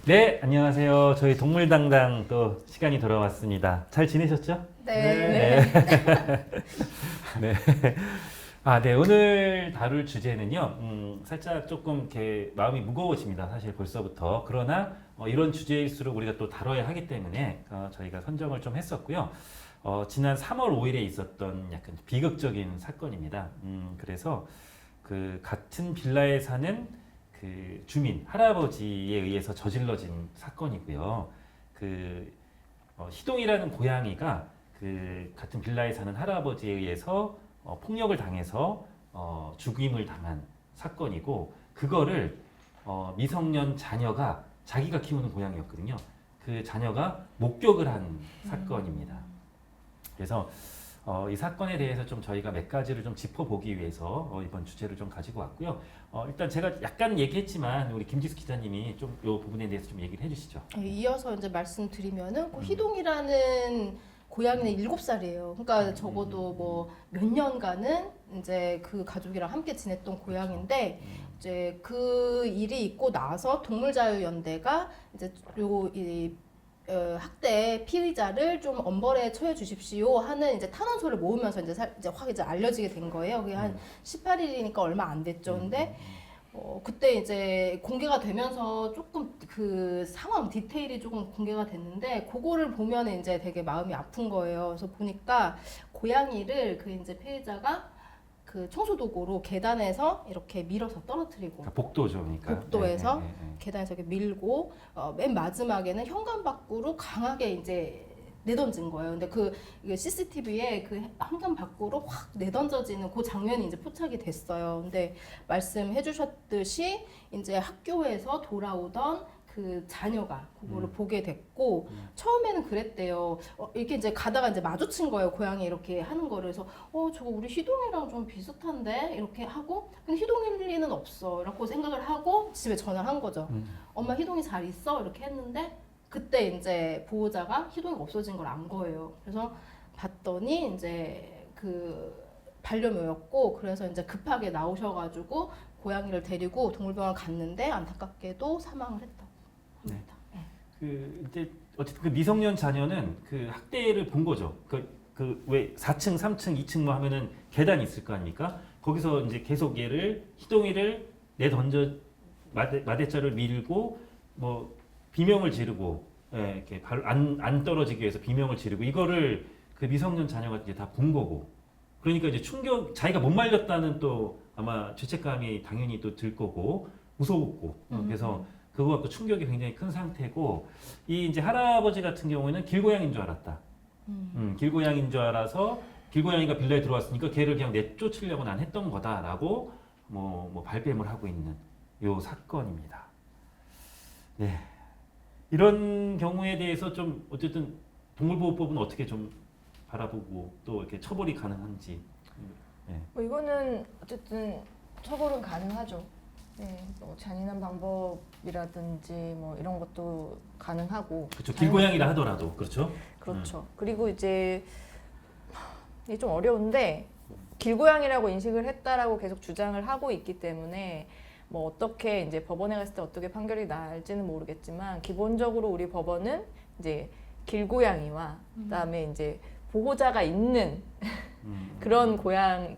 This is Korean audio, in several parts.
네, 안녕하세요. 저희 동물당당 또 시간이 돌아왔습니다. 잘 지내셨죠? 네. 네. 네, 오늘 다룰 주제는요, 살짝 조금 이렇게 마음이 무거워집니다. 사실 벌써부터. 그러나 이런 주제일수록 우리가 또 다뤄야 하기 때문에 저희가 선정을 좀 했었고요. 지난 3월 5일에 있었던 약간 비극적인 사건입니다. 그래서 그 같은 빌라에 사는 그 주민 할아버지에 의해서 저질러진 사건이고요. 그 희동이라는 고양이가 그 같은 빌라에 사는 할아버지에 의해서 폭력을 당해서 죽임을 당한 사건이고, 그거를 미성년 자녀가 자기가 키우는 고양이였거든요. 그 자녀가 목격을 한 사건입니다. 그래서 이 사건에 대해서 좀 저희가 몇 가지를 좀 짚어보기 위해서 이번 주제를 좀 가지고 왔고요. 일단 제가 약간 얘기했지만 우리 김지수 기자님이 좀 이 부분에 대해서 좀 얘기를 해주시죠. 이어서 이제 말씀드리면은 그 희동이라는 고양이는 7살이에요. 그러니까 적어도 뭐 몇 년간은 이제 그 가족이랑 함께 지냈던 고양인데, 이제 그 일이 있고 나서 동물자유연대가 이제 학대 피의자를 좀 엄벌에 처해 주십시오 하는 이제 탄원서를 모으면서 이제 확 이제 알려지게 된 거예요. 그게 한 18일이니까 얼마 안 됐죠. 근데 그때 이제 공개가 되면서 조금 그 상황 디테일이 조금 공개가 됐는데, 그거를 보면 이제 되게 마음이 아픈 거예요. 그래서 보니까 고양이를 그 이제 피해자가 그 청소도구로 계단에서 이렇게 밀어서 떨어뜨리고, 그러니까 복도죠, 그러니까. 복도에서 네. 계단에서 이렇게 밀고, 맨 마지막에는 현관 밖으로 강하게 이제 내던진 거예요. 근데 그 CCTV에 그 현관 밖으로 확 내던져지는 그 장면이 이제 포착이 됐어요. 근데 말씀해 주셨듯이 이제 학교에서 돌아오던 그 자녀가 그거를 보게 됐고, 처음에는 그랬대요. 이렇게 이제 가다가 이제 마주친 거예요. 고양이 이렇게 하는 거를. 그래서 저거 우리 희동이랑 좀 비슷한데 이렇게 하고, 근데 희동일 리는 없어 라고 생각을 하고 집에 전화를 한 거죠. 엄마 희동이 잘 있어? 이렇게 했는데, 그때 이제 보호자가 희동이가 없어진 걸 안 거예요. 그래서 봤더니 이제 그 반려묘였고, 그래서 이제 급하게 나오셔가지고 고양이를 데리고 동물병원 갔는데 안타깝게도 사망을 했다고 합니다. 네. 그 이제 어쨌든 그 미성년 자녀는 그 학대를 본 거죠. 그 왜 4층, 3층, 2층 뭐 하면은 계단이 있을 거 아닙니까? 거기서 이제 계속 희동이를 내던져 마대자를 밀고 뭐 비명을 지르고, 이렇게 안 떨어지기 위해서 비명을 지르고, 이거를 그 미성년 자녀가 이제 다 본 거고, 그러니까 이제 자기가 못 말렸다는 또 아마 죄책감이 당연히 또 들 거고 무서웠고, 그래서 그거 갖고 충격이 굉장히 큰 상태고, 이 이제 할아버지 같은 경우에는 길고양이인 줄 알았다. 길고양이인 줄 알아서 길고양이가 빌라에 들어왔으니까 걔를 그냥 내쫓으려고 난 했던 거다라고 뭐 발뺌을 하고 있는 요 사건입니다. 네. 이런 경우에 대해서 좀 어쨌든 동물보호법은 어떻게 좀 바라보고 또 이렇게 처벌이 가능한지. 네. 뭐 이거는 어쨌든 처벌은 가능하죠. 네, 뭐 잔인한 방법이라든지 뭐 이런 것도 가능하고. 그렇죠. 길고양이라 하더라도 그렇죠. 그렇죠. 그리고 이제 이게 좀 어려운데, 길고양이라고 인식을 했다라고 계속 주장을 하고 있기 때문에 뭐 어떻게 이제 법원에 갔을 때 어떻게 판결이 날지는 모르겠지만, 기본적으로 우리 법원은 이제 길고양이와 그다음에 이제 보호자가 있는 그런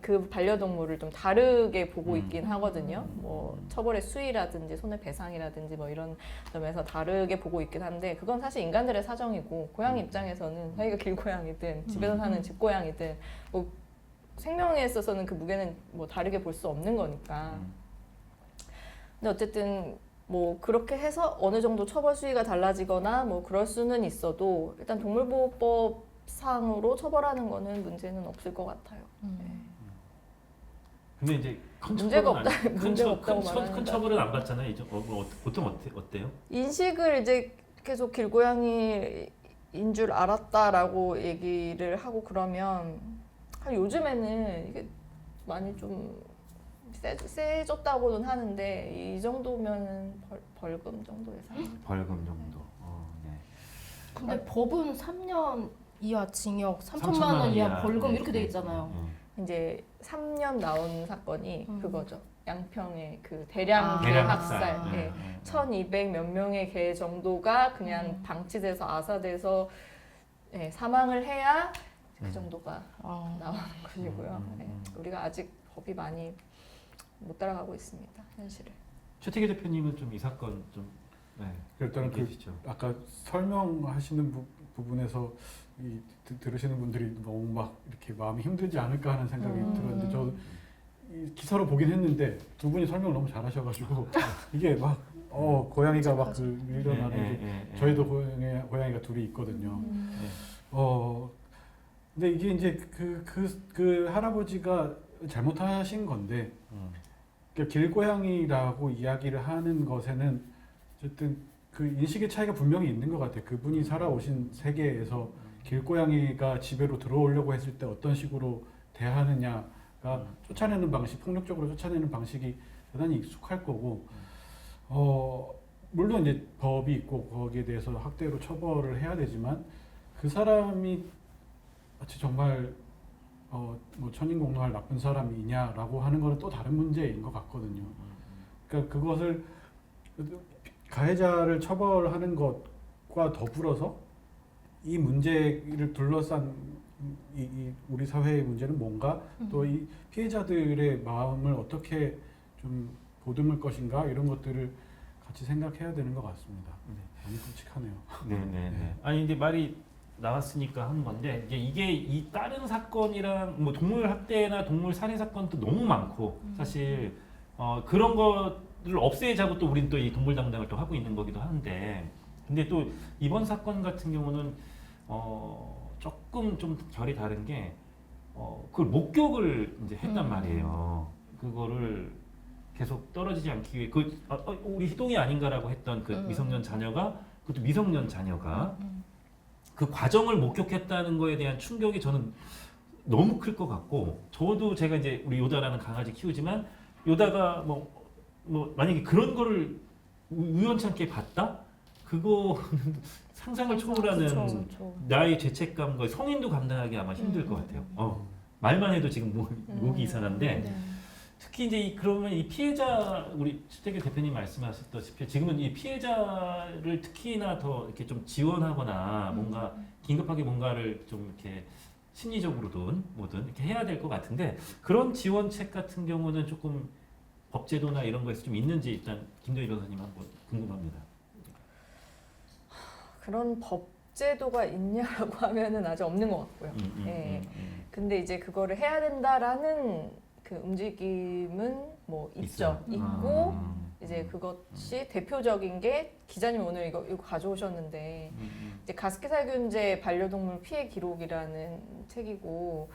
그 반려동물을 좀 다르게 보고 있긴 하거든요. 뭐 처벌의 수위라든지 손해배상이라든지 뭐 이런 점에서 다르게 보고 있긴 한데, 그건 사실 인간들의 사정이고, 고양이 입장에서는 자기가 길고양이든 집에서 사는 집고양이든 뭐 생명에 있어서는 그 무게는 뭐 다르게 볼 수 없는 거니까. 근데 어쨌든 뭐 그렇게 해서 어느 정도 처벌 수위가 달라지거나 뭐 그럴 수는 있어도, 일단 동물보호법 상으로 처벌하는 거는 문제는 없을 것 같아요. 네. 근데 이제 문제가 없다고 말하는 큰 처벌은 안 받잖아요. 이제 보통 어때요? 인식을 이제 계속 길고양이인 줄 알았다라고 얘기를 하고 그러면, 요즘에는 이게 많이 좀 세졌다고는 하는데, 이 정도면 벌금 정도 예상? 벌금 정도. 네. 근데 법은 3년 이하 징역 3천만 원 이하 벌금 이렇게 돼 있잖아요. 이제 3년 나온 사건이 그거죠. 양평의 그 아. 대량 대량 학살. 학살. 예. 1200 몇 명의 개 정도가 그냥 방치돼서 아사돼서 예, 사망을 해야 그 정도가 나오는 것이고요. 예. 우리가 아직 법이 많이 못 따라가고 있습니다. 현실을. 최태기 대표님은 좀 이 사건 좀 일단은 그 얘기해 주시죠. 아까 설명하시는 부분에서 들으시는 분들이 너무 막 이렇게 마음이 힘들지 않을까 하는 생각이 들었는데 저 이 기사로 보긴 했는데 두 분이 설명을 너무 잘하셔가지고 이게 막 고양이가 막 그 밀려나는 게 저희도 고양이가 둘이 있거든요. 근데 이게 이제 그 할아버지가 잘못하신 건데 그러니까 길고양이라고 이야기를 하는 것에는 어쨌든 그 인식의 차이가 분명히 있는 것 같아요. 그분이 살아오신 세계에서 길고양이가 집에로 들어오려고 했을 때 어떤 식으로 대하느냐가 쫓아내는 방식, 폭력적으로 쫓아내는 방식이 대단히 익숙할 거고 물론 이제 법이 있고 거기에 대해서 학대로 처벌을 해야 되지만 그 사람이 마치 정말 뭐 천인공노할 나쁜 사람이냐라고 하는 거는 또 다른 문제인 것 같거든요. 그러니까 그것을 가해자를 처벌하는 것과 더불어서 이 문제를 둘러싼 이 우리 사회의 문제는 뭔가 또 이 피해자들의 마음을 어떻게 좀 보듬을 것인가 이런 것들을 같이 생각해야 되는 것 같습니다. 많이 끔찍하네요. 네네네. 아니 이제 말이 나왔으니까 한 건데 이게 이 다른 사건이랑 뭐 동물 학대나 동물 살해 사건도 너무 많고 사실 그런 것을 없애자고 또 우리는 또 이 동물 담당을 또 하고 있는 거기도 한데 근데 또 이번 사건 같은 경우는 조금 좀 결이 다른 게 그걸 목격을 이제 했단 말이에요. 그거를 계속 떨어지지 않기 위해 우리 희동이 아닌가라고 했던 그 미성년 자녀가 그것도 미성년 자녀가 그 과정을 목격했다는 거에 대한 충격이 저는 너무 클 것 같고 저도 제가 이제 우리 요다라는 강아지 키우지만 요다가 뭐 만약에 그런 거를 우연찮게 봤다? 그거 상상을 초월하는 그쵸. 나의 죄책감과 성인도 감당하기 아마 힘들 것 같아요. 말만 해도 지금 목이 이상한데 특히 이제 그러면 이 피해자 우리 최태기 대표님 말씀하셨다시피 지금은 이 피해자를 특히나 더 이렇게 좀 지원하거나 뭔가 긴급하게 뭔가를 좀 이렇게 심리적으로든 뭐든 이렇게 해야 될 것 같은데 그런 지원책 같은 경우는 조금 법제도나 이런 거에서 좀 있는지 일단 김도희 변호사님 한번 궁금합니다. 그런 법제도가 있냐라고 하면은 아직 없는 것 같고요. 예. 근데 이제 그거를 해야 된다라는 그 움직임은 뭐 있죠. 있고 이제 그것이 대표적인 게 기자님 오늘 이거 가져오셨는데 이제 가습기살균제 반려동물 피해 기록이라는 책이고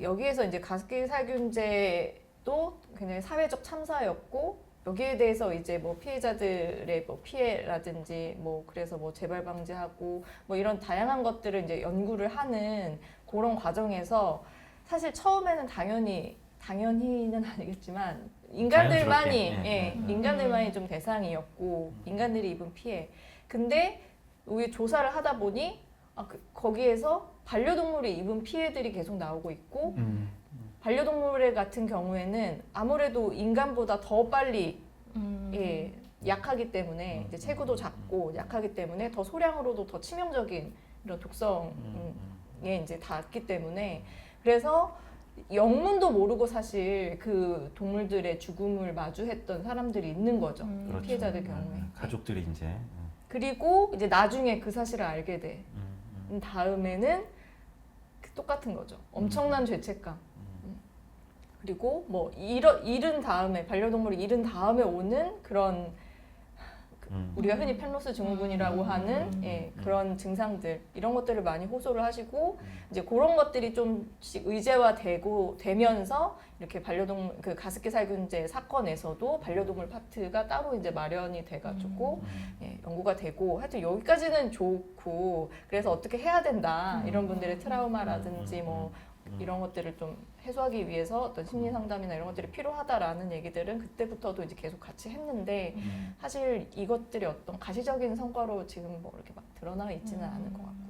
여기에서 이제 가습기살균제도 굉장히 사회적 참사였고 여기에 대해서 이제 뭐 피해자들의 뭐 피해라든지 뭐 그래서 뭐 재발 방지하고 뭐 이런 다양한 것들을 이제 연구를 하는 그런 과정에서 사실 처음에는 당연히는 아니겠지만 인간들만이 인간들만이 좀 대상이었고 인간들이 입은 피해. 근데 우리 조사를 하다 보니 거기에서 반려동물이 입은 피해들이 계속 나오고 있고 반려동물 같은 경우에는 아무래도 인간보다 더 빨리 약하기 때문에 이제 체구도 작고 약하기 때문에 더 소량으로도 더 치명적인 이런 독성에 이제 닿기 때문에 그래서 영문도 모르고 사실 그 동물들의 죽음을 마주했던 사람들이 있는 거죠. 그렇죠. 피해자들 경우에. 가족들이 이제 그리고 이제 나중에 그 사실을 알게 된 다음에는 똑같은 거죠. 엄청난 죄책감. 그리고 뭐 잃은 다음에 반려동물을 잃은 다음에 오는 그런 우리가 흔히 펜로스 증후군이라고 하는 그런 증상들 이런 것들을 많이 호소를 하시고 이제 그런 것들이 좀씩 되면서 이렇게 반려동물 그 가습기살균제 사건에서도 반려동물 파트가 따로 이제 마련이 돼가지고 연구가 되고 하여튼 여기까지는 좋고 그래서 어떻게 해야 된다 이런 분들의 트라우마라든지 뭐 이런 것들을 좀 해소하기 위해서 어떤 심리 상담이나 이런 것들이 필요하다라는 얘기들은 그때부터도 이제 계속 같이 했는데 사실 이것들이 어떤 가시적인 성과로 지금 뭐 이렇게 막 드러나 있지는 않은 것 같고요.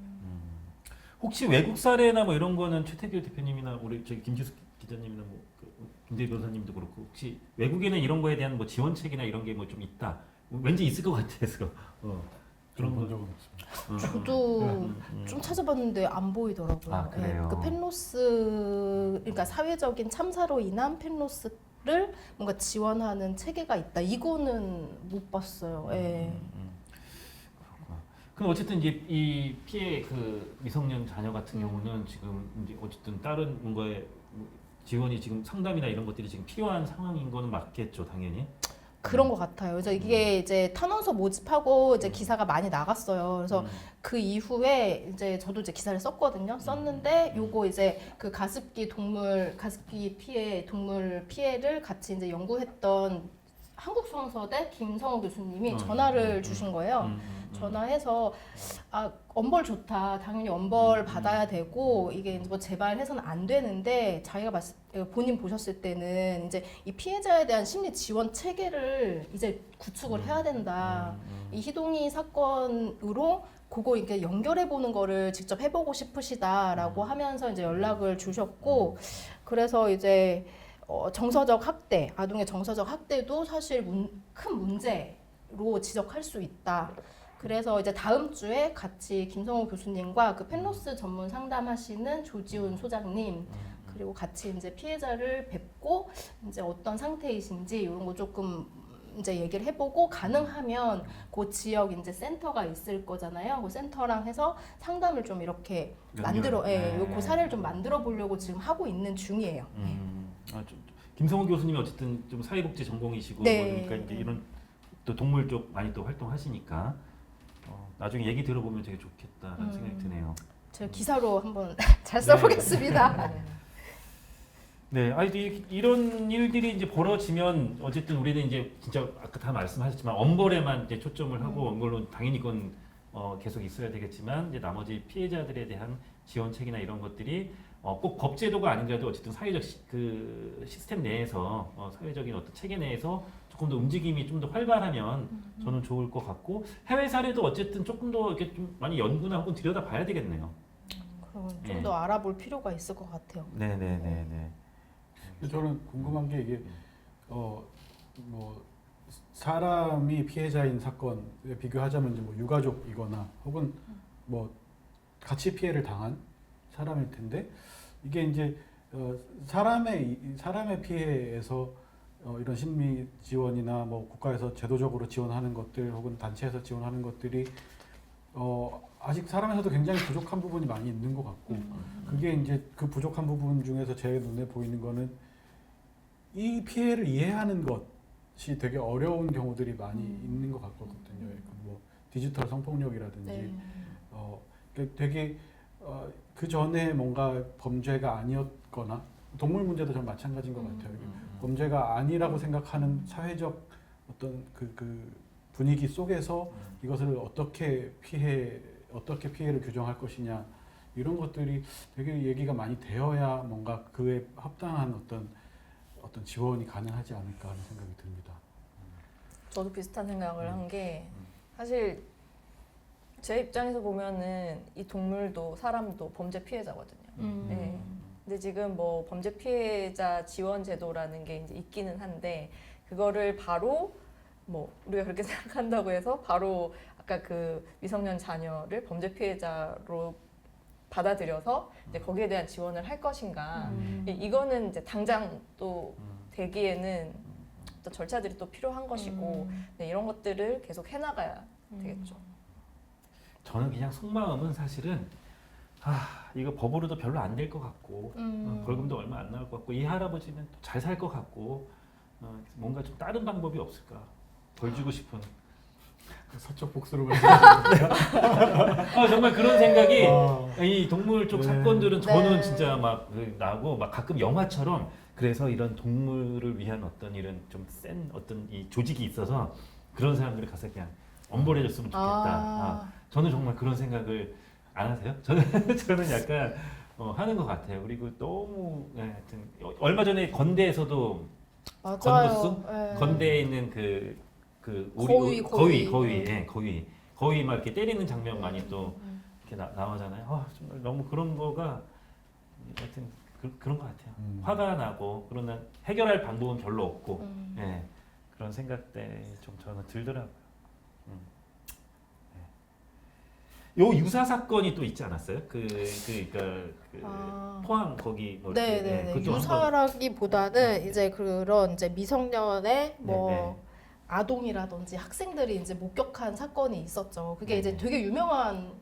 혹시 외국 사례나 뭐 이런 거는 최태규 대표님이나 우리 저기 김지숙 기자님이나 김대희 변호사님도 그렇고 혹시 외국에는 이런 거에 대한 뭐 지원책이나 이런 게 뭐 좀 있다. 왠지 있을 것 같아서 그런 거. 본 적은 없습니다. 저도 좀 찾아봤는데 안 보이더라고요. 아, 그래요? 그 펜로스, 그러니까 사회적인 참사로 인한 펜로스를 뭔가 지원하는 체계가 있다. 이거는 못 봤어요. 예. 그렇구나. 그럼 어쨌든 이제 이 피해 그 미성년 자녀 같은 경우는 지금 이제 어쨌든 다른 뭔가의 지원이 지금 상담이나 이런 것들이 지금 필요한 상황인 거는 맞겠죠, 당연히. 그런 것 같아요. 그래서 이게 이제 탄원서 모집하고 이제 기사가 많이 나갔어요. 그래서 그 이후에 이제 저도 이제 기사를 썼거든요. 썼는데 요거 이제 그 가습기 동물 피해를 같이 이제 연구했던 한국성서대 김성호 교수님이 전화를 주신 거예요. 전화해서 엄벌 좋다. 당연히 엄벌 받아야 되고 이게 뭐 재발해서는 안 되는데 자기가 본인 보셨을 때는 이제 이 피해자에 대한 심리 지원 체계를 이제 구축을 해야 된다. 이 희동이 사건으로 그거 이렇게 연결해 보는 거를 직접 해보고 싶으시다라고 하면서 이제 연락을 주셨고 그래서 이제 정서적 학대, 아동의 정서적 학대도 사실 큰 문제로 지적할 수 있다. 그래서 이제 다음 주에 같이 김성호 교수님과 그 펜로스 전문 상담하시는 조지훈 소장님 그리고 같이 이제 피해자를 뵙고 이제 어떤 상태이신지 이런 거 조금 이제 얘기를 해보고 가능하면 그 지역 이제 센터가 있을 거잖아요. 그 센터랑 해서 상담을 좀 이렇게 그 사례를 좀 만들어 보려고 지금 하고 있는 중이에요. 김성호 교수님이 어쨌든 좀 사회복지 전공이시고 네. 그러니까 이제 이런 또 동물 쪽 많이 또 활동하시니까 나중에 얘기 들어보면 되게 좋겠다라는 생각이 드네요. 제가 기사로 한번 잘 써보겠습니다. 네, 이런 일들이 이제 벌어지면 어쨌든 우리는 이제 진짜 아까 다 말씀하셨지만 엄벌에만 이제 초점을 하고 물론 당연히 그건 계속 있어야 되겠지만 이제 나머지 피해자들에 대한 지원책이나 이런 것들이 꼭 법제도가 아니더라도 어쨌든 사회적 그 시스템 내에서 사회적인 어떤 체계 내에서 조금 더 움직임이 좀 더 활발하면 저는 좋을 것 같고 해외 사례도 어쨌든 조금 더 이렇게 좀 많이 연구나 혹은 들여다 봐야 되겠네요. 그럼 좀 더 알아볼 필요가 있을 것 같아요. 네네네네. 저는 궁금한 게 이게 뭐 사람이 피해자인 사건에 비교하자면 이제 뭐 유가족이거나 혹은 뭐 같이 피해를 당한 사람일 텐데 이게 이제 사람의 피해에서 이런 심리 지원이나 뭐 국가에서 제도적으로 지원하는 것들 혹은 단체에서 지원하는 것들이 아직 사람에서도 굉장히 부족한 부분이 많이 있는 것 같고 그게 이제 그 부족한 부분 중에서 제 눈에 보이는 거는 이 피해를 이해하는 것이 되게 어려운 경우들이 많이 있는 것 같거든요. 뭐 디지털 성폭력이라든지 되게 그 전에 뭔가 범죄가 아니었거나 동물 문제도 좀 마찬가지인 것 같아요. 범죄가 아니라고 생각하는 사회적 어떤 그 분위기 속에서 이것을 어떻게 피해를 규정할 것이냐 이런 것들이 되게 얘기가 많이 되어야 뭔가 그에 합당한 어떤 지원이 가능하지 않을까 하는 생각이 듭니다. 저도 비슷한 생각을 한 게 사실 제 입장에서 보면은 이 동물도 사람도 범죄 피해자거든요. 네. 근데 지금 뭐 범죄 피해자 지원 제도라는 게 이제 있기는 한데 그거를 바로 뭐 우리가 그렇게 생각한다고 해서 바로 아까 그 미성년 자녀를 범죄 피해자로 받아들여서 이제 거기에 대한 지원을 할 것인가 이거는 이제 당장 또 되기에는 또 절차들이 또 필요한 것이고 네, 이런 것들을 계속 해나가야 되겠죠. 저는 그냥 속마음은 사실은 이거 법으로도 별로 안 될 것 같고 벌금도 얼마 안 나올 것 같고 이 할아버지는 잘 살 것 같고 뭔가 좀 다른 방법이 없을까 벌 주고 싶은 서쪽 복수로 말씀하시는 정말 그런 생각이 이 동물 쪽 네. 사건들은 저는 네. 진짜 막 나고 막 가끔 영화처럼 그래서 이런 동물을 위한 어떤 이런 좀 센 어떤 이 조직이 있어서 그런 사람들이 가서 그냥 엄벌해줬으면 좋겠다. 저는 정말 그런 생각을 안 하세요? 저는 약간 하는 것 같아요. 그리고 너무 하여튼 얼마 전에 건대에서도 맞아요. 건부스 네. 건대에 있는 거위 막 이렇게 때리는 장면 많이 또 이렇게 나오잖아요. 정말 너무 그런 거가 하여튼 그런 것 같아요. 화가 나고 그러나 해결할 방법은 별로 없고 예, 그런 생각 때 좀 저는 들더라고요. 네. 요 유사 사건이 또 있지 않았어요? 포항 거기 뭐 이렇게, 네네네. 그것도 유사라기보다는 이제 그런 이제 미성년의 뭐 네네. 아동이라든지 학생들이 이제 목격한 사건이 있었죠. 그게 이제 네네. 되게 유명한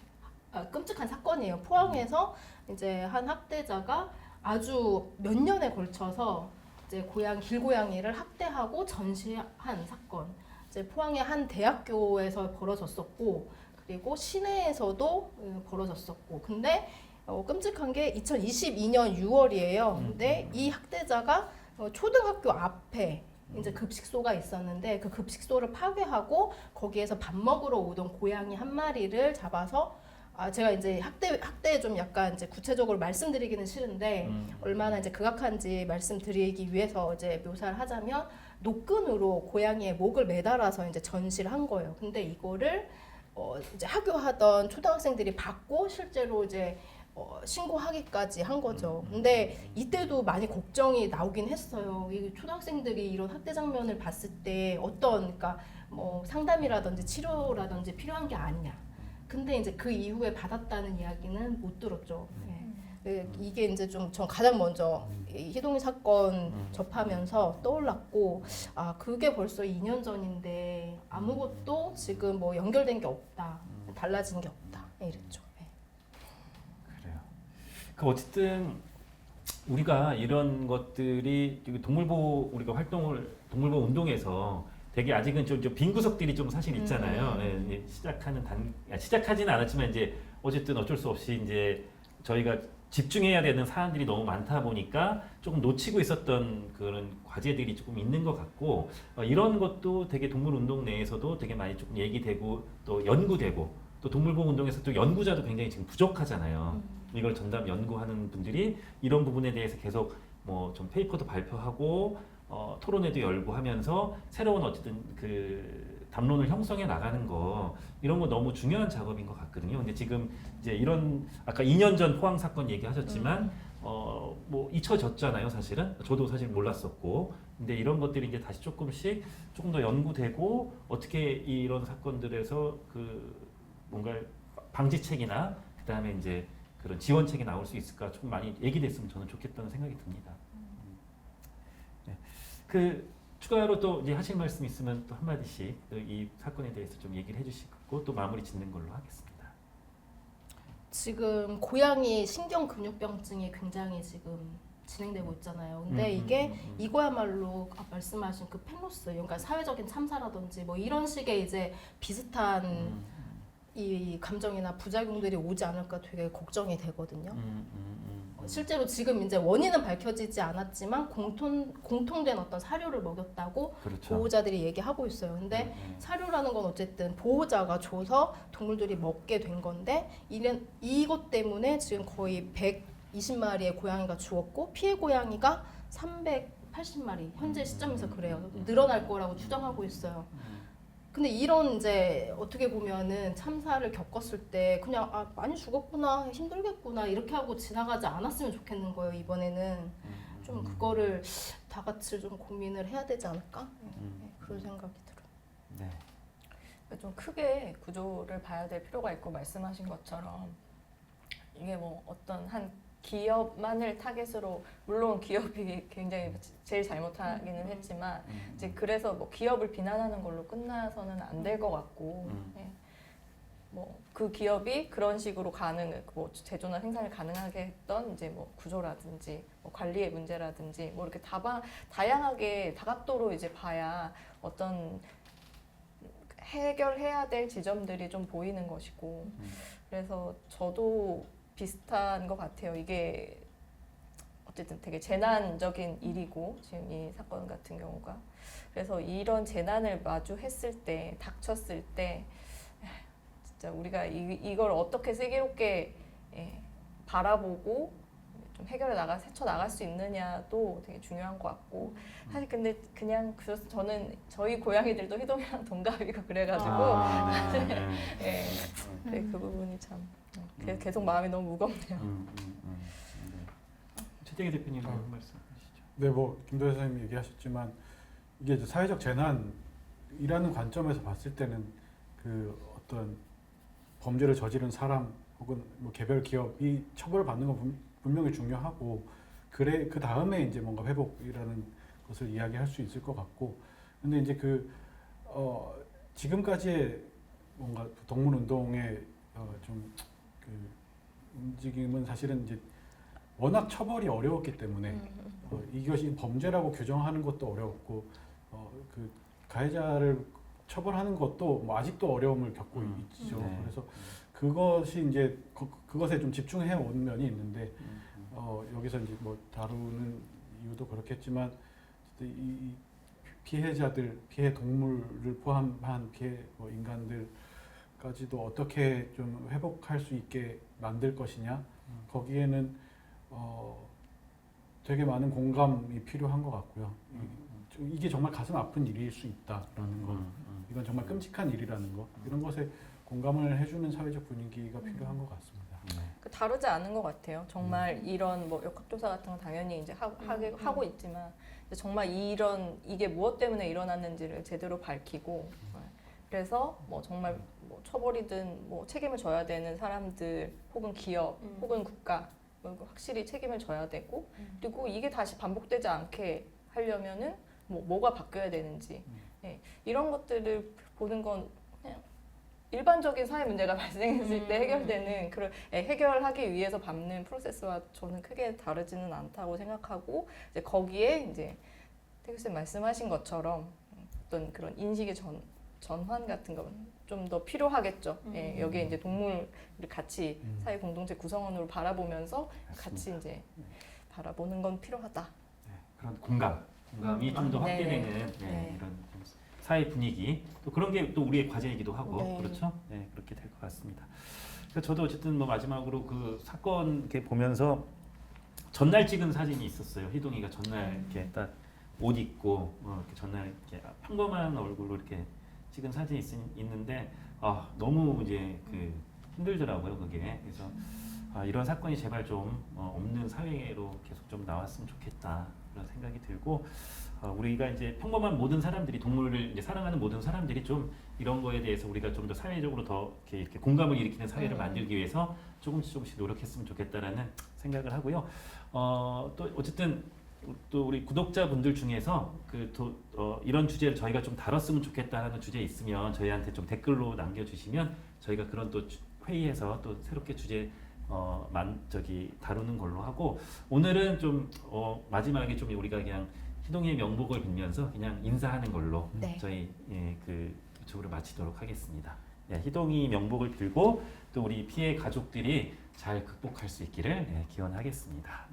끔찍한 사건이에요. 포항에서 이제 한 학대자가 아주 몇 년에 걸쳐서 이제 길고양이를 학대하고 전시한 사건. 이제 포항의 한 대학교에서 벌어졌었고, 그리고 시내에서도 벌어졌었고. 근데 끔찍한 게 2022년 6월이에요. 근데 이 학대자가 초등학교 앞에 이제 급식소가 있었는데 그 급식소를 파괴하고 거기에서 밥 먹으러 오던 고양이 한 마리를 잡아서 제가 이제 학대 좀 약간 이제 구체적으로 말씀드리기는 싫은데 얼마나 이제 극악한지 말씀드리기 위해서 이제 묘사를 하자면 노끈으로 고양이의 목을 매달아서 이제 전시를 한 거예요. 근데 이거를 이제 학교하던 초등학생들이 받고 실제로 이제 신고하기까지 한 거죠. 근데 이때도 많이 걱정이 나오긴 했어요. 이 초등학생들이 이런 학대 장면을 봤을 때 그러니까 뭐 상담이라든지 치료라든지 필요한 게 아니냐. 근데 이제 그 이후에 받았다는 이야기는 못 들었죠. 네. 이게 이제 좀 전 가장 먼저 이 희동이 사건 접하면서 떠올랐고, 그게 벌써 2년 전인데 아무것도 지금 뭐 연결된 게 없다, 달라진 게 없다 이랬죠. 네. 그래요. 그 어쨌든 우리가 이런 것들이 동물보호 우리가 동물보호 운동에서 되게 아직은 좀 빈 구석들이 좀 사실 있잖아요. 예, 시작하지는 않았지만 이제 어쨌든 어쩔 수 없이 이제 저희가 집중해야 되는 사안들이 너무 많다 보니까 조금 놓치고 있었던 그런 과제들이 조금 있는 것 같고 이런 것도 되게 동물운동 내에서도 되게 많이 조금 얘기되고 또 연구되고 또 동물보호 운동에서 또 연구자도 굉장히 지금 부족하잖아요. 이걸 전담 연구하는 분들이 이런 부분에 대해서 계속 뭐 좀 페이퍼도 발표하고 토론회도 열고 하면서 새로운 어쨌든 그 담론을 형성해 나가는 거 이런 거 너무 중요한 작업인 것 같거든요. 근데 지금 이제 이런 아까 2년 전 포항 사건 얘기하셨지만 뭐 잊혀졌잖아요, 사실은. 저도 사실 몰랐었고. 근데 이런 것들이 이제 다시 조금 더 연구되고 어떻게 이런 사건들에서 그 뭔가 방지책이나 그다음에 이제 그런 지원책이 나올 수 있을까 조금 많이 얘기됐으면 저는 좋겠다는 생각이 듭니다. 네. 그 추가로 또 이제 하실 말씀 있으면 또 한마디씩 이 사건에 대해서 좀 얘기를 해주시고 또 마무리 짓는 걸로 하겠습니다. 지금 고양이 신경근육병증이 굉장히 지금 진행되고 있잖아요. 근데 이게 이거야말로 말씀하신 그 펜로스, 그러니까 사회적인 참사라든지 뭐 이런 식의 이제 비슷한 이 감정이나 부작용들이 오지 않을까 되게 걱정이 되거든요. 실제로 지금 이제 원인은 밝혀지지 않았지만 공통된 어떤 사료를 먹였다고 그렇죠. 보호자들이 얘기하고 있어요. 근데 사료라는 건 어쨌든 보호자가 줘서 동물들이 먹게 된 건데 이것 때문에 지금 거의 120마리의 고양이가 죽었고 피해 고양이가 380마리 현재 시점에서 그래요. 늘어날 거라고 추정하고 있어요. 근데 이런 이제 어떻게 보면은 참사를 겪었을 때 그냥 많이 죽었구나 힘들겠구나 이렇게 하고 지나가지 않았으면 좋겠는 거예요. 이번에는 좀 그거를 다 같이 좀 고민을 해야 되지 않을까? 네, 그런 생각이 들어요. 네. 좀 크게 구조를 봐야 될 필요가 있고 말씀하신 것처럼 이게 뭐 어떤 한 기업만을 타겟으로 물론 기업이 굉장히 제일 잘못하기는 했지만 이제 그래서 뭐 기업을 비난하는 걸로 끝나서는 안 될 것 같고 예. 뭐 그 기업이 그런 식으로 뭐 제조나 생산을 가능하게 했던 이제 뭐 구조라든지 뭐 관리의 문제라든지 뭐 이렇게 다양하게 다각도로 이제 봐야 어떤 해결해야 될 지점들이 좀 보이는 것이고 그래서 저도 비슷한 것 같아요. 이게 어쨌든 되게 재난적인 일이고 지금 이 사건 같은 경우가 그래서 이런 재난을 마주했을 때 닥쳤을 때 진짜 우리가 이걸 어떻게 슬기롭게 바라보고 좀 헤쳐 나갈 수 있느냐도 되게 중요한 것 같고 사실 근데 그냥 그래서 저는 저희 고양이들도 희동이랑 동갑이고 그래가지고 네, 그 부분이 참 계속 마음이 너무 무겁네요. 최재기 대표님 아. 말씀하시죠. 네, 뭐 김도현 선생님 얘기하셨지만 이게 이제 사회적 재난이라는 관점에서 봤을 때는 그 어떤 범죄를 저지른 사람 혹은 뭐 개별 기업이 처벌을 받는 건 분명히 중요하고 그래 그 다음에 이제 뭔가 회복이라는 것을 이야기할 수 있을 것 같고 근데 이제 지금까지의 뭔가 동물 운동의 좀그 움직임은 사실은 이제 워낙 처벌이 어려웠기 때문에 이것이 범죄라고 규정하는 것도 어려웠고 그 가해자를 처벌하는 것도 뭐 아직도 어려움을 겪고 있죠. 네. 그래서 그것이 이제 그것에 좀 집중해 온 면이 있는데 여기서 이제 뭐 다루는 이유도 그렇겠지만 이 피해자들, 피해 동물을 포함한 피해 뭐 인간들까지도 어떻게 좀 회복할 수 있게 만들 것이냐 거기에는 되게 많은 공감이 필요한 것 같고요. 이게 정말 가슴 아픈 일일 수 있다라는 것, 이건 정말 끔찍한 일이라는 것, 이런 것에 공감을 해주는 사회적 분위기가 필요한 것 같습니다. 다르지 않은 것 같아요. 정말 이런 뭐 역학조사 같은 건 당연히 이제 하고 있지만 정말 이게 무엇 때문에 일어났는지를 제대로 밝히고 그래서 뭐 정말 뭐 처벌이든 뭐 책임을 져야 되는 사람들 혹은 기업 혹은 국가 확실히 책임을 져야 되고 그리고 이게 다시 반복되지 않게 하려면은 뭐가 바뀌어야 되는지 이런 것들을 보는 건 그냥 일반적인 사회 문제가 발생했을 때 해결되는 그런 해결하기 위해서 밟는 프로세스와 저는 크게 다르지는 않다고 생각하고 이제 거기에 이제 태규 쌤 말씀하신 것처럼 어떤 그런 인식의 전환 같은 건 좀 더 필요하겠죠. 여기에 이제 동물을 같이 사회 공동체 구성원으로 바라보면서 같이 이제 바라보는 건 필요하다. 네, 그런 공감이 좀 더 확대되는 이런 사회 분위기 또 그런 게 또 우리의 과제이기도 하고 네. 그렇죠? 네 그렇게 될 것 같습니다. 그래서 저도 어쨌든 뭐 마지막으로 그 사건 이렇게 보면서 전날 찍은 사진이 있었어요. 희동이가 전날 이렇게 딱 옷 입고 이렇게 전날 이렇게 평범한 얼굴로 이렇게 찍은 사진이 있는데 너무 이제 그 힘들더라고요 그게. 그래서 이런 사건이 제발 좀 없는 사회로 계속 좀 나왔으면 좋겠다 그런 생각이 들고 우리가 이제 평범한 모든 사람들이 동물을 이제 사랑하는 모든 사람들이 좀 이런 거에 대해서 우리가 좀 더 사회적으로 더 이렇게 공감을 일으키는 사회를 만들기 위해서 조금씩 노력했으면 좋겠다라는 생각을 하고요. 또 어쨌든 또 우리 구독자분들 중에서 이런 주제를 저희가 좀 다뤘으면 좋겠다라는 주제 있으면 저희한테 좀 댓글로 남겨주시면 저희가 그런 또 회의에서 또 새롭게 주제 다루는 걸로 하고 오늘은 좀 마지막에 좀 우리가 그냥 희동이의 명복을 빌면서 그냥 인사하는 걸로 저희 그쪽으로 마치도록 하겠습니다. 희동이 명복을 빌고 또 우리 피해 가족들이 잘 극복할 수 있기를 기원하겠습니다.